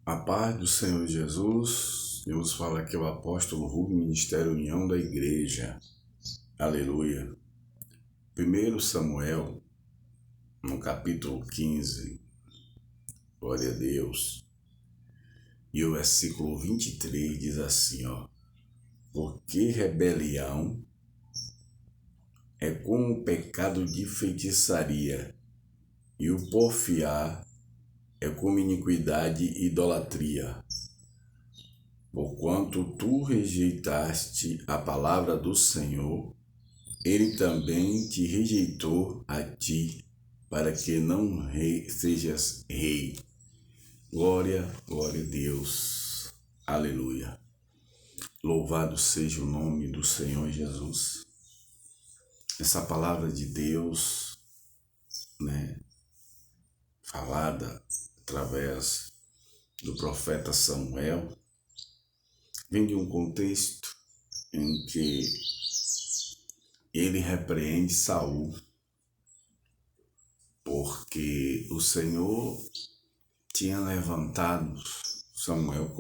A paz do Senhor Jesus, Deus fala aqui o apóstolo Rubem, Ministério União da Igreja. Aleluia. 1 Samuel, no capítulo 15, glória a Deus. E o versículo 23 diz assim, porque rebelião é como o pecado de feitiçaria, e o porfiar é como iniquidade e idolatria. Porquanto tu rejeitaste a palavra do Senhor, ele também te rejeitou a ti, para que não sejas rei. Glória a Deus. Aleluia. Louvado seja o nome do Senhor Jesus. Essa palavra de Deus, falada através do profeta Samuel, vem de um contexto em que ele repreende Saul, porque o Senhor tinha levantado Samuel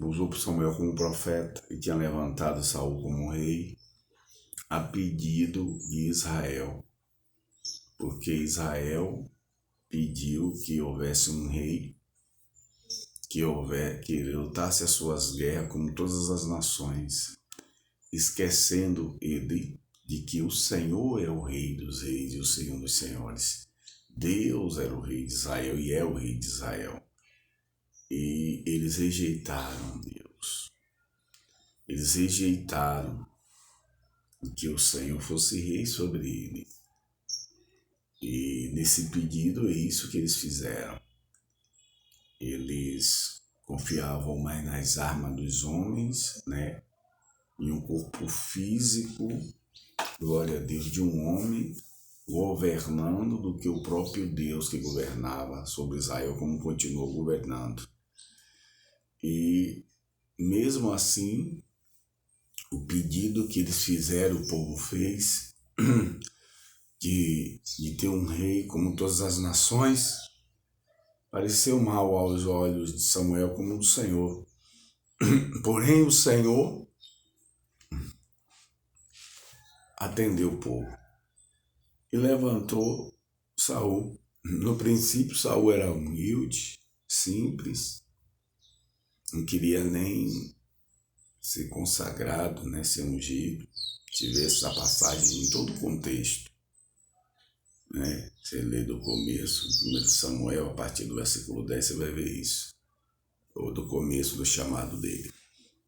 usou Samuel como profeta e tinha levantado Saul como rei a pedido de Israel, porque Israel pediu que houvesse um rei que lutasse as suas guerras como todas as nações, esquecendo ele de que o Senhor é o Rei dos reis e o Senhor dos senhores. Deus era o Rei de Israel e é o Rei de Israel. E eles rejeitaram Deus. Eles rejeitaram que o Senhor fosse rei sobre ele. E nesse pedido é isso que eles fizeram. Eles confiavam mais nas armas dos homens, em um corpo físico, glória a Deus, de um homem governando, do que o próprio Deus que governava sobre Israel, como continuou governando. E mesmo assim, o pedido que eles fizeram, o povo fez, de ter um rei como todas as nações, pareceu mal aos olhos de Samuel como do Senhor. Porém, o Senhor atendeu o povo e levantou Saul. No princípio, Saul era humilde, simples, não queria nem ser consagrado, ser ungido. Tivesse essa passagem em todo o contexto. Você lê do começo, 1 Samuel, a partir do versículo 10, você vai ver isso. Ou do começo do chamado dele.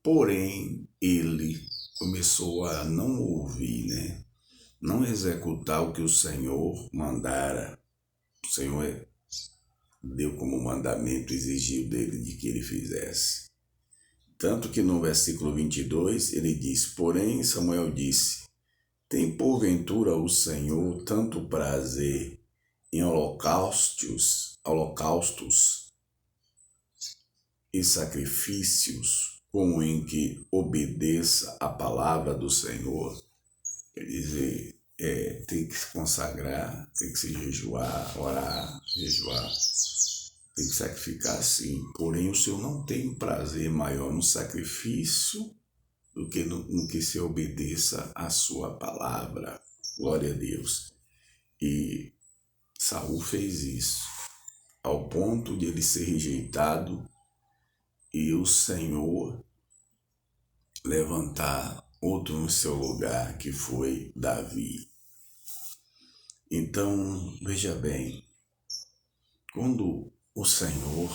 Porém, ele começou a não ouvir, não executar o que o Senhor mandara. O Senhor deu como mandamento, exigiu dele de que ele fizesse. Tanto que no versículo 22 ele diz, porém Samuel disse, tem porventura o Senhor tanto prazer em holocaustos e sacrifícios, como em que obedeça a palavra do Senhor? Quer dizer, tem que se consagrar, tem que se jejuar, orar, tem que sacrificar sim. Porém, o Senhor não tem prazer maior no sacrifício do que no que se obedeça a sua palavra. Glória a Deus. E Saul fez isso, ao ponto de ele ser rejeitado e o Senhor levantar outro no seu lugar, que foi Davi. Então, veja bem, quando o Senhor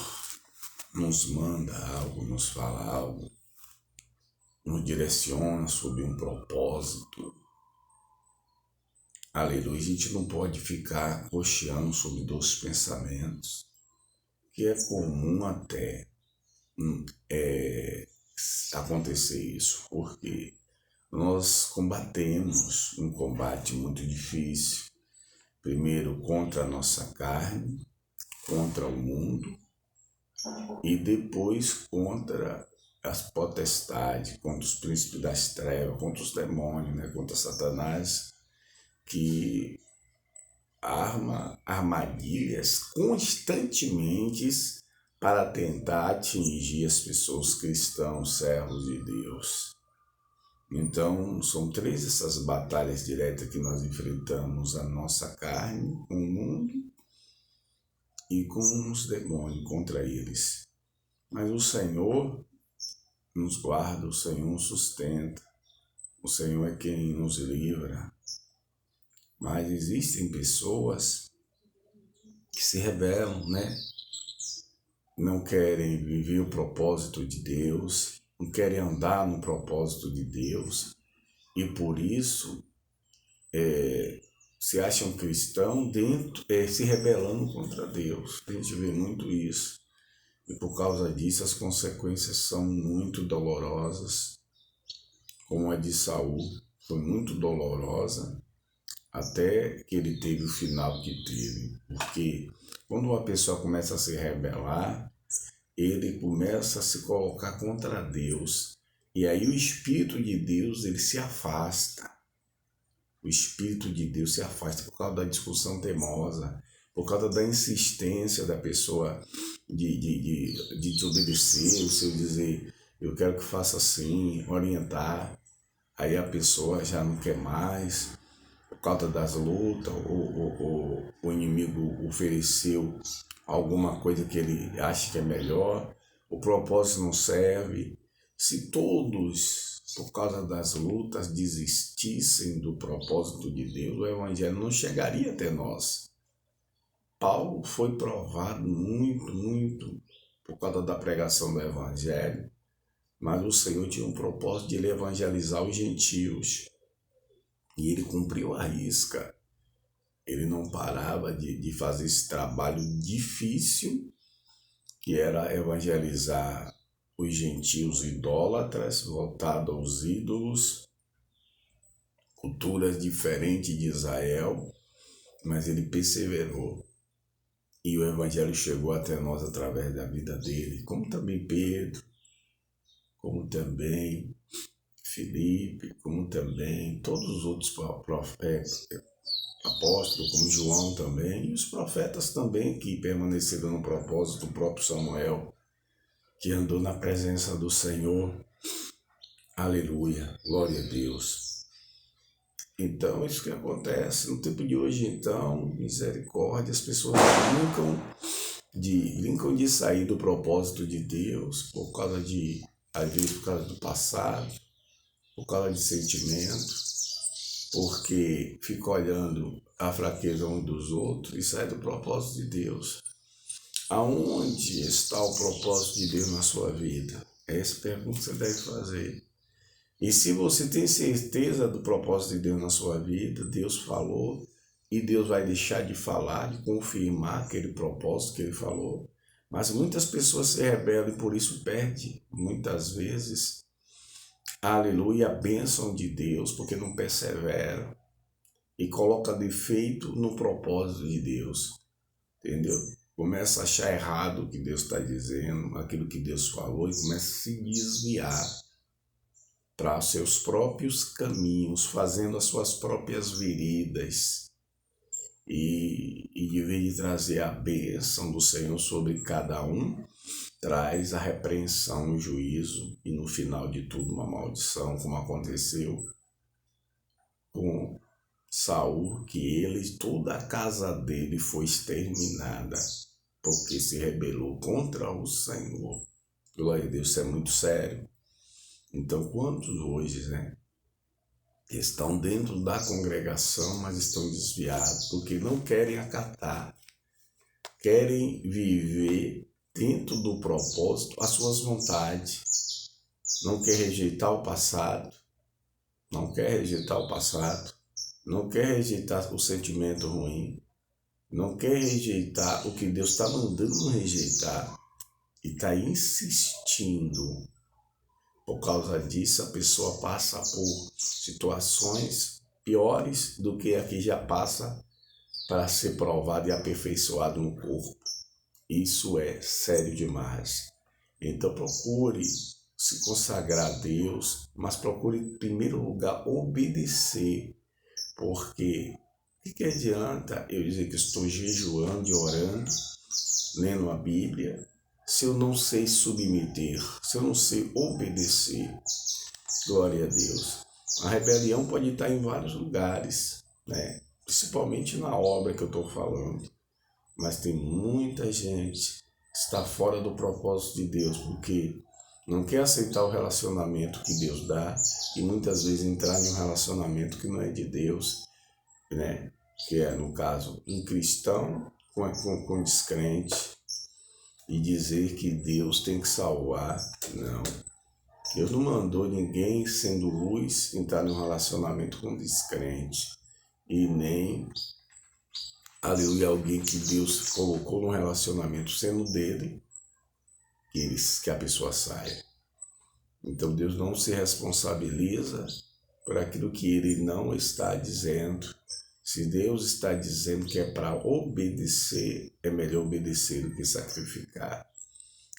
nos manda algo, nos fala algo, nos direciona sobre um propósito, aleluia, a gente não pode ficar cocheando sobre dois pensamentos, que é comum até acontecer isso, porque nós combatemos um combate muito difícil, primeiro contra a nossa carne, contra o mundo, e depois contra as potestades, contra os príncipes das trevas, contra os demônios, contra Satanás, que arma armadilhas constantemente para tentar atingir as pessoas cristãos, servos de Deus. Então, são 3 essas batalhas diretas que nós enfrentamos: a nossa carne, com o mundo e com os demônios, contra eles. Mas o Senhor nos guarda, o Senhor nos sustenta, o Senhor é quem nos livra. Mas existem pessoas que se rebelam, né? Não querem viver o propósito de Deus, não querem andar no propósito de Deus, e por isso se acham cristãos se rebelando contra Deus. A gente vê muito isso. E por causa disso as consequências são muito dolorosas, como a de Saul, foi muito dolorosa, até que ele teve o final que teve. Porque quando uma pessoa começa a se rebelar, ele começa a se colocar contra Deus. E aí o Espírito de Deus, ele se afasta. O Espírito de Deus se afasta por causa da discussão teimosa, por causa da insistência da pessoa de te obedecer, o seu dizer, eu quero que faça assim, orientar. Aí a pessoa já não quer mais, por causa das lutas, o inimigo ofereceu alguma coisa que ele acha que é melhor, o propósito não serve. Se todos, por causa das lutas, desistissem do propósito de Deus, o Evangelho não chegaria até nós. Paulo foi provado muito por causa da pregação do Evangelho, mas o Senhor tinha um propósito de ele evangelizar os gentios. E ele cumpriu a risca. Ele não parava de fazer esse trabalho difícil, que era evangelizar os gentios idólatras, voltados aos ídolos, culturas diferentes de Israel, mas ele perseverou. E o evangelho chegou até nós através da vida dele, como também Pedro, como também Filipe, como também todos os outros profetas, apóstolos, como João também, e os profetas também que permaneceram no propósito, o próprio Samuel, que andou na presença do Senhor. Aleluia, glória a Deus. Então, isso que acontece no tempo de hoje, então, misericórdia, as pessoas brincam de sair do propósito de Deus por causa às vezes por causa do passado, por causa de sentimentos, porque fica olhando a fraqueza um dos outros e sai do propósito de Deus. Aonde está o propósito de Deus na sua vida? Essa pergunta você deve fazer. E se você tem certeza do propósito de Deus na sua vida, Deus falou, e Deus vai deixar de falar, de confirmar aquele propósito que Ele falou. Mas muitas pessoas se rebelam e por isso perdem, muitas vezes, aleluia, a bênção de Deus, porque não perseveram e coloca defeito no propósito de Deus, entendeu? Começa a achar errado o que Deus está dizendo, aquilo que Deus falou, e começa a se desviar para os seus próprios caminhos, fazendo as suas próprias veredas. E de vez de trazer a bênção do Senhor sobre cada um, traz a repreensão, o juízo e no final de tudo uma maldição, como aconteceu com Saul, que toda a casa dele foi exterminada porque se rebelou contra o Senhor. Glória a Deus, isso é muito sério. Então, quantos hoje, estão dentro da congregação, mas estão desviados, porque não querem acatar, querem viver dentro do propósito as suas vontades, não quer rejeitar o passado, não quer rejeitar o sentimento ruim, não quer rejeitar o que Deus está mandando rejeitar e está insistindo. Por causa disso, a pessoa passa por situações piores do que a que já passa para ser provado e aperfeiçoado no corpo. Isso é sério demais. Então procure se consagrar a Deus, mas procure em primeiro lugar obedecer, porque o que adianta eu dizer que estou jejuando e orando, lendo a Bíblia, se eu não sei submeter, se eu não sei obedecer? Glória a Deus. A rebelião pode estar em vários lugares, né? Principalmente na obra que eu estou falando. Mas tem muita gente que está fora do propósito de Deus, porque não quer aceitar o relacionamento que Deus dá e muitas vezes entrar em um relacionamento que não é de Deus, né? Que é, no caso, um cristão com descrente e dizer que Deus tem que salvar. Não. Deus não mandou ninguém sendo luz entrar em um relacionamento com descrente e nem, aleluia, alguém que Deus colocou no relacionamento sendo dele, que a pessoa saia. Então Deus não se responsabiliza por aquilo que ele não está dizendo. Se Deus está dizendo que é para obedecer, é melhor obedecer do que sacrificar.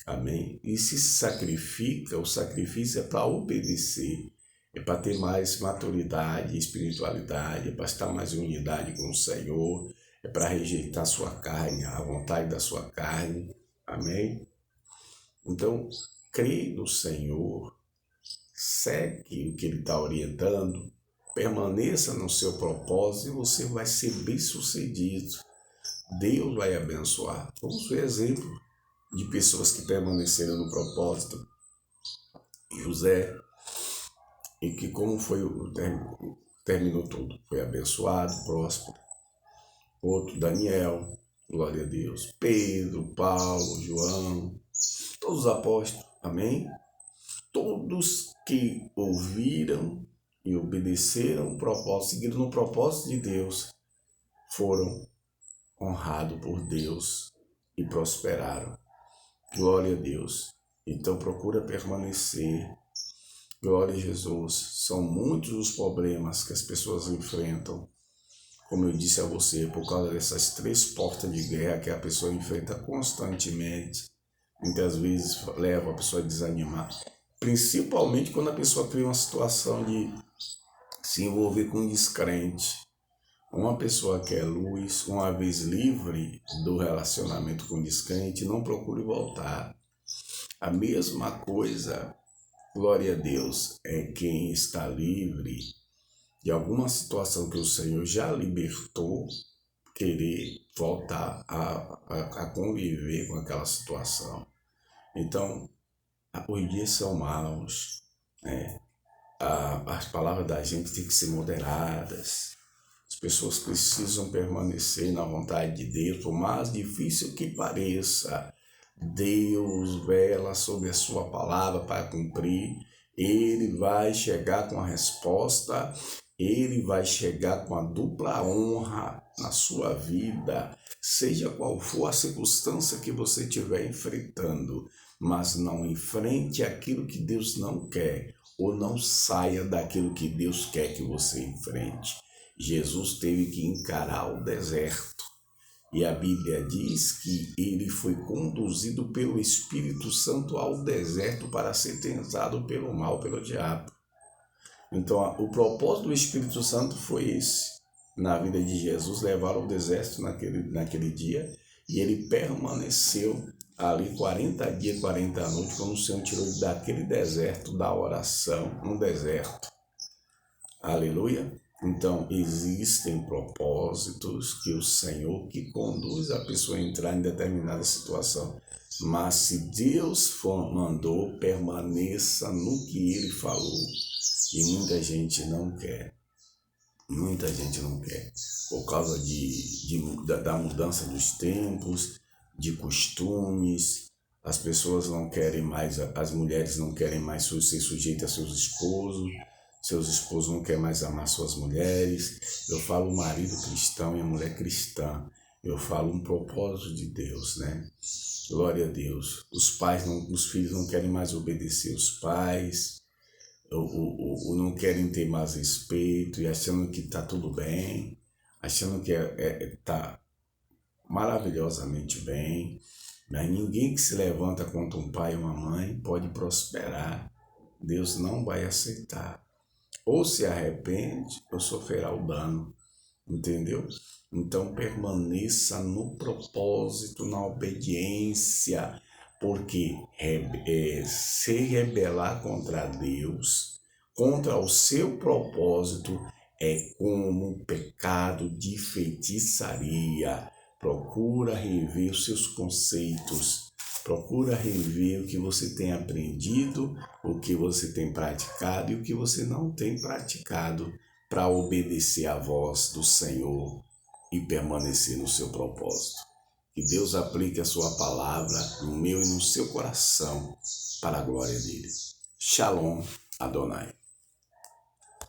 Amém? E se sacrifica, o sacrifício é para obedecer, é para ter mais maturidade, espiritualidade, é para estar mais em unidade com o Senhor, é para rejeitar a sua carne, a vontade da sua carne. Amém? Então, crê no Senhor, segue o que Ele está orientando, permaneça no seu propósito e você vai ser bem sucedido. Deus vai abençoar. Vamos ver exemplo de pessoas que permaneceram no propósito. José, e que como foi terminou tudo, foi abençoado, próspero. Outro, Daniel, glória a Deus. Pedro, Paulo, João, todos os apóstolos, amém? Todos que ouviram e obedeceram o propósito, seguiram no propósito de Deus, foram honrados por Deus e prosperaram. Glória a Deus. Então procura permanecer. Glória a Jesus. São muitos os problemas que as pessoas enfrentam. Como eu disse a você, por causa dessas 3 portas de guerra que a pessoa enfrenta constantemente. Muitas vezes leva a pessoa a desanimar. Principalmente quando a pessoa cria uma situação de se envolver com um descrente. Uma pessoa que é luz, uma vez livre do relacionamento com o descrente, não procure voltar. A mesma coisa, glória a Deus, é quem está livre de alguma situação que o Senhor já libertou, querer voltar a conviver com aquela situação. Então, os dias são maus, né? As palavras da gente têm que ser moderadas. As pessoas precisam permanecer na vontade de Deus, por mais difícil que pareça. Deus vela sobre a sua palavra para cumprir. Ele vai chegar com a resposta. Ele vai chegar com a dupla honra na sua vida, seja qual for a circunstância que você estiver enfrentando. Mas não enfrente aquilo que Deus não quer, ou não saia daquilo que Deus quer que você enfrente. Jesus teve que encarar o deserto. E a Bíblia diz que ele foi conduzido pelo Espírito Santo ao deserto para ser tentado pelo mal, pelo diabo. Então, o propósito do Espírito Santo foi esse, na vida de Jesus, levar ao deserto naquele dia, e ele permaneceu ali 40 dias, 40 noites, quando o Senhor tirou ele daquele deserto, da oração, no deserto. Aleluia! Então, existem propósitos que o Senhor que conduz a pessoa a entrar em determinada situação. Mas se Deus mandou, permaneça no que Ele falou. E muita gente não quer. Muita gente não quer. Por causa da mudança dos tempos, de costumes. As pessoas não querem mais, as mulheres não querem mais ser sujeitas a seus esposos. Seus esposos não querem mais amar suas mulheres. Eu falo o marido cristão e a mulher cristã. Eu falo um propósito de Deus, né? Glória a Deus. Os filhos não querem mais obedecer os pais. Ou não querem ter mais respeito e achando que está tudo bem. Achando que está maravilhosamente bem. Mas ninguém que se levanta contra um pai e uma mãe pode prosperar. Deus não vai aceitar. Ou se arrepende ou sofrerá o dano, entendeu? Então permaneça no propósito, na obediência, porque se rebelar contra Deus, contra o seu propósito, é como um pecado de feitiçaria. Procura rever os seus conceitos, procura rever o que você tem aprendido, o que você tem praticado e o que você não tem praticado, para obedecer à voz do Senhor e permanecer no seu propósito. Que Deus aplique a sua palavra no meu e no seu coração para a glória dele. Shalom Adonai.